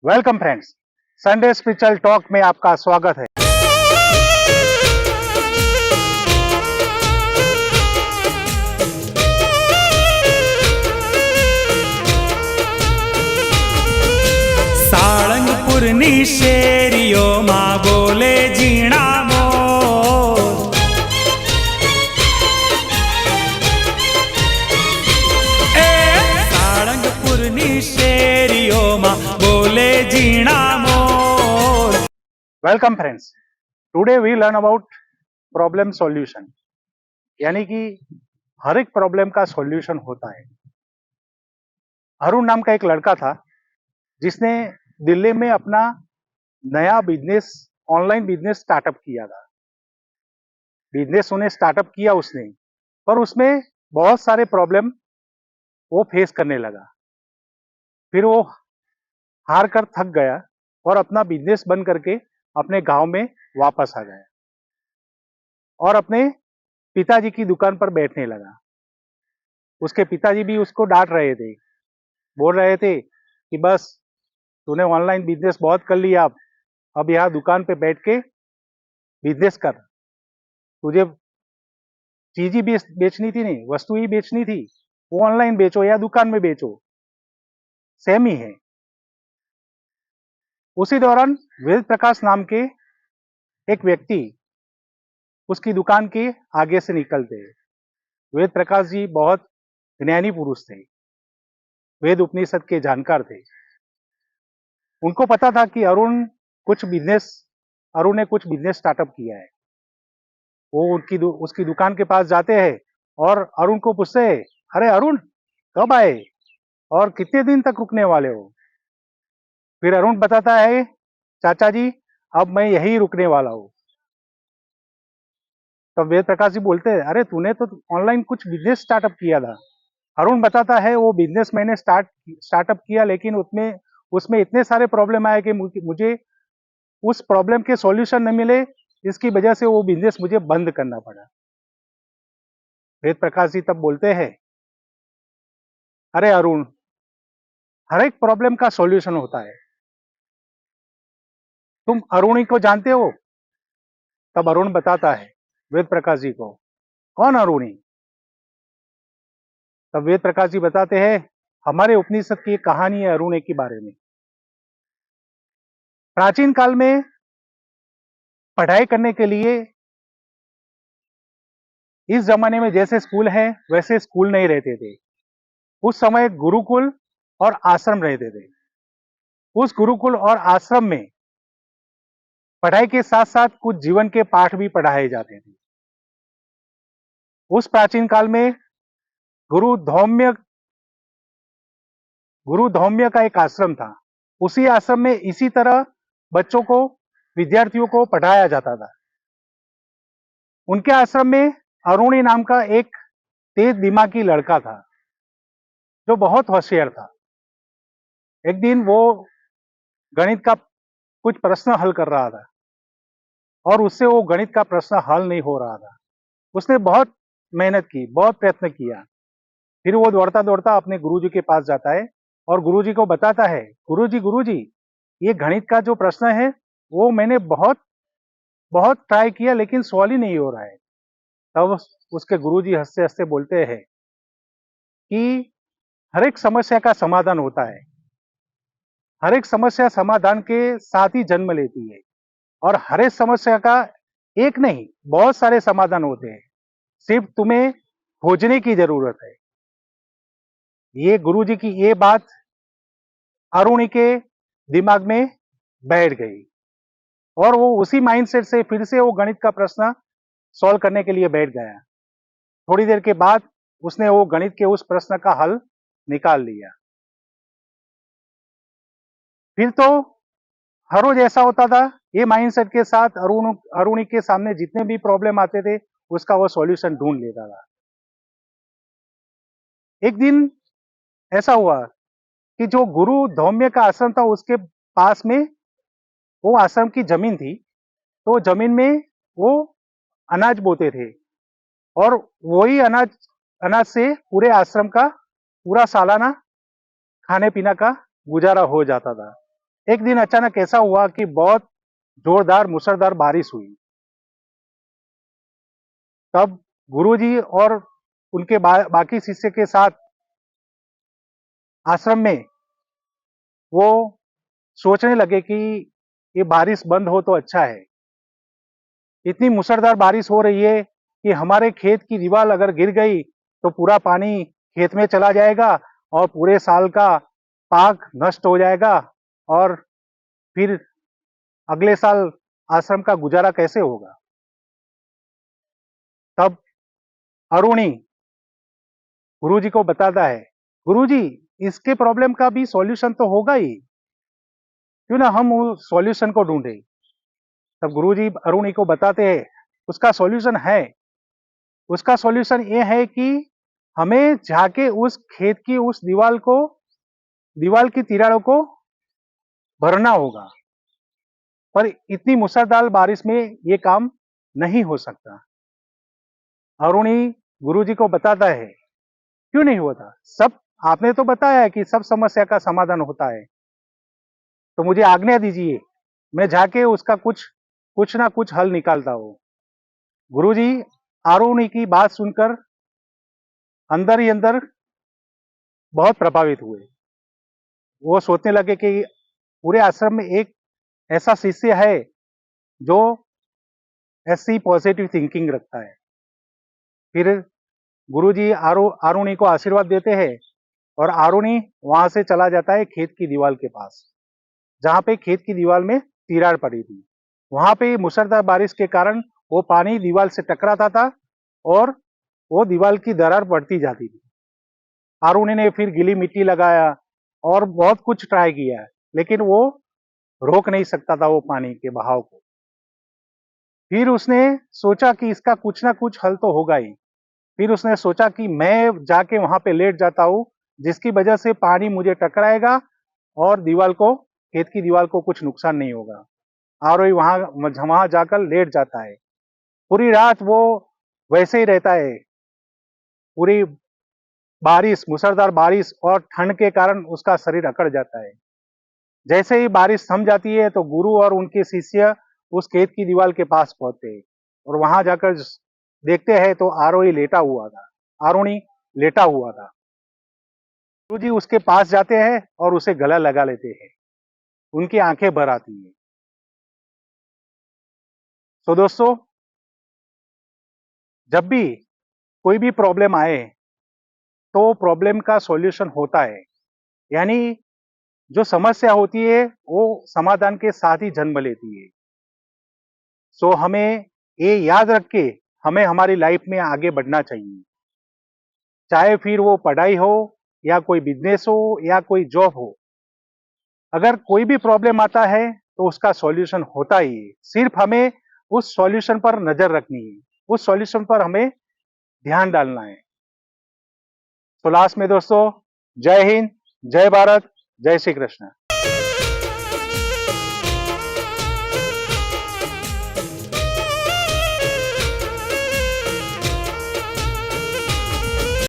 Welcome friends, Sunday spiritual talk में आपका स्वागत है। સાળંગપુરની શેરીઓમાં બોલે ઝીણા મોર, એ સાળંગપુરની શેરીઓમાં બોલે ઝીણા મોર। Welcome friends, today we learn about problem solution, यानी कि हर एक प्रॉब्लम का सॉल्यूशन होता है। अरुण नाम का एक लड़का था जिसने दिल्ली में अपना नया बिजनेस, ऑनलाइन बिजनेस स्टार्टअप किया था। बिजनेस उन्हें स्टार्टअप किया उसने, पर उसमें बहुत सारे प्रॉब्लम वो फेस करने लगा। फिर वो हार कर थक गया और अपना बिजनेस बंद करके अपने गांव में वापस आ गया और अपने पिताजी की दुकान पर बैठने लगा। उसके पिताजी भी उसको डांट रहे थे, बोल रहे थे कि बस तूने ऑनलाइन बिजनेस बहुत कर लिया, अब यहाँ दुकान पे बैठ के बिजनेस कर। तुझे चीज ही बेचनी थी, नहीं वस्तु ही बेचनी थी, वो ऑनलाइन बेचो या दुकान में बेचो, सेम ही है। उसी दौरान वेद प्रकाश नाम के एक व्यक्ति उसकी दुकान के आगे से निकलते। वेद प्रकाश जी बहुत ज्ञानी पुरुष थे, वेद उपनिषद के जानकार थे। उनको पता था कि अरुण ने कुछ बिजनेस स्टार्टअप किया है। वो उसकी दुकान के पास जाते हैं और अरुण को पूछते हैं, अरे अरुण कब आए और कितने दिन तक रुकने वाले हो? फिर अरुण बताता है, चाचा जी अब मैं यही रुकने वाला हूँ। तब वेद प्रकाश जी बोलते हैं, अरे तूने तो ऑनलाइन कुछ बिजनेस स्टार्टअप किया था। अरुण बताता है, वो बिजनेस मैंने स्टार्टअप किया, लेकिन उसमें इतने सारे प्रॉब्लम आए कि मुझे उस प्रॉब्लम के सॉल्यूशन न मिले, इसकी वजह से वो बिजनेस मुझे बंद करना पड़ा। वेद प्रकाश जी तब बोलते हैं, अरे अरुण, हर एक प्रॉब्लम का सॉल्यूशन होता है, तुम अरुणी को जानते हो? तब अरुण बताता है वेद प्रकाश जी को, कौन अरुणी? तब वेद प्रकाश जी बताते हैं, हमारे उपनिषद की एक कहानी है अरुणी के बारे में। प्राचीन काल में पढ़ाई करने के लिए इस जमाने में जैसे स्कूल है वैसे स्कूल नहीं रहते थे। उस समय गुरुकुल और आश्रम रहते थे। उस गुरुकुल और आश्रम में पढ़ाई के साथ साथ कुछ जीवन के पाठ भी पढ़ाए जाते थे। उस प्राचीन काल में गुरु धौम्य का एक आश्रम था। उसी आश्रम में इसी तरह बच्चों को, विद्यार्थियों को पढ़ाया जाता था। उनके आश्रम में अरुणी नाम का एक तेज दिमागी लड़का था जो बहुत होशियार था। एक दिन वो गणित का कुछ प्रश्न हल कर रहा था और उससे वो गणित का प्रश्न हल नहीं हो रहा था। उसने बहुत मेहनत की, बहुत प्रयत्न किया। फिर वो दौड़ता दौड़ता अपने गुरुजी के पास जाता है और गुरुजी को बताता है, गुरुजी, ये गणित का जो प्रश्न है वो मैंने बहुत बहुत ट्राई किया, लेकिन सॉल्व ही नहीं हो रहा है। तब उसके गुरुजी हंसते हंसते बोलते हैं कि हर एक समस्या का समाधान होता है। हर एक समस्या समाधान के साथ ही जन्म लेती है और हर एक समस्या का एक नहीं, बहुत सारे समाधान होते हैं, सिर्फ तुम्हें खोजने की जरूरत है। ये गुरुजी की ये बात अरुणी के दिमाग में बैठ गई और वो उसी माइंडसेट से फिर से वो गणित का प्रश्न सॉल्व करने के लिए बैठ गया। थोड़ी देर के बाद उसने वो गणित के उस प्रश्न का हल निकाल लिया। फिर तो हर रोज ऐसा होता था, ये माइंडसेट के साथ अरुणी के सामने जितने भी प्रॉब्लम आते थे उसका वो सॉल्यूशन ढूंढ लेता था। एक दिन ऐसा हुआ कि जो गुरु धौम्य का आश्रम था उसके पास में वो आश्रम की जमीन थी। तो जमीन में वो अनाज बोते थे और वही अनाज से पूरे आश्रम का पूरा सालाना खाने पीना का गुजारा हो जाता था। एक दिन अचानक ऐसा हुआ कि बहुत जोरदार मूसलाधार बारिश हुई। तब गुरुजी और उनके बाकी शिष्य के साथ आश्रम में वो सोचने लगे कि ये बारिश बंद हो तो अच्छा है। इतनी मूसलाधार बारिश हो रही है कि हमारे खेत की दीवार अगर गिर गई तो पूरा पानी खेत में चला जाएगा और पूरे साल का पाक नष्ट हो जाएगा, और फिर अगले साल आश्रम का गुजारा कैसे होगा। तब अरुणी गुरुजी को बताता है, गुरुजी इसके प्रॉब्लम का भी सॉल्यूशन तो होगा ही, क्यों ना हम उस सॉल्यूशन को ढूंढे। तब गुरुजी अरुणी को बताते हैं उसका सॉल्यूशन है। उसका सॉल्यूशन ये है कि हमें जाके उस खेत की उस दीवार की तिराड़ों को भरना होगा। पर इतनी मूसलाधार बारिश में ये काम नहीं हो सकता। अरुणी गुरुजी को बताता है, क्यों नहीं होता, सब आपने तो बताया है कि सब समस्या का समाधान होता है, तो मुझे आज्ञा दीजिए, मैं जाके उसका कुछ ना कुछ हल निकालता हूं। गुरुजी अरुणी की बात सुनकर अंदर ही अंदर बहुत प्रभावित हुए। वो सोचने लगे कि पूरे आश्रम में एक ऐसा शिष्य है जो ऐसी पॉजिटिव थिंकिंग रखता है। फिर गुरुजी अरुणी को आशीर्वाद देते हैं और अरुणी वहां से चला जाता है खेत की दीवार के पास, जहां पे खेत की दीवार में तिराड़ पड़ी थी। वहां पे मूसलाधार बारिश के कारण वो पानी दीवार से टकराता था और वो दीवार की दरार बढ़ती जाती थी। अरुणी ने फिर गीली मिट्टी लगाया और बहुत कुछ ट्राई किया, लेकिन वो रोक नहीं सकता था वो पानी के बहाव को। फिर उसने सोचा कि इसका कुछ ना कुछ हल तो होगा ही। फिर उसने सोचा कि मैं जाके वहां पे लेट जाता हूं, जिसकी वजह से पानी मुझे टकराएगा और खेत की दीवार को कुछ नुकसान नहीं होगा। आरोही वहां जाकर लेट जाता है। पूरी रात वो वैसे ही रहता है। पूरी मूसलाधार बारिश और ठंड के कारण उसका शरीर अकड़ जाता है। जैसे ही बारिश थम जाती है तो गुरु और उनके शिष्य उस खेत की दीवार के पास पहुंचते हैं और वहां जाकर देखते हैं तो अरुणी लेटा हुआ था। गुरु जी उसके पास जाते हैं और उसे गला लगा लेते हैं। उनकी आंखें भर आती है। तो दोस्तों, जब भी कोई भी प्रॉब्लम आए तो प्रॉब्लम का सॉल्यूशन होता है, यानी जो समस्या होती है वो समाधान के साथ ही जन्म लेती है। सो हमें ये याद रख के हमें हमारी लाइफ में आगे बढ़ना चाहिए, चाहे फिर वो पढ़ाई हो या कोई बिजनेस हो या कोई जॉब हो। अगर कोई भी प्रॉब्लम आता है तो उसका सॉल्यूशन होता ही है, सिर्फ हमें उस सॉल्यूशन पर नजर रखनी है, उस सॉल्यूशन पर हमें ध्यान डालना है। तो लास्ट में दोस्तों, जय हिंद, जय भारत, जय श्री कृष्ण।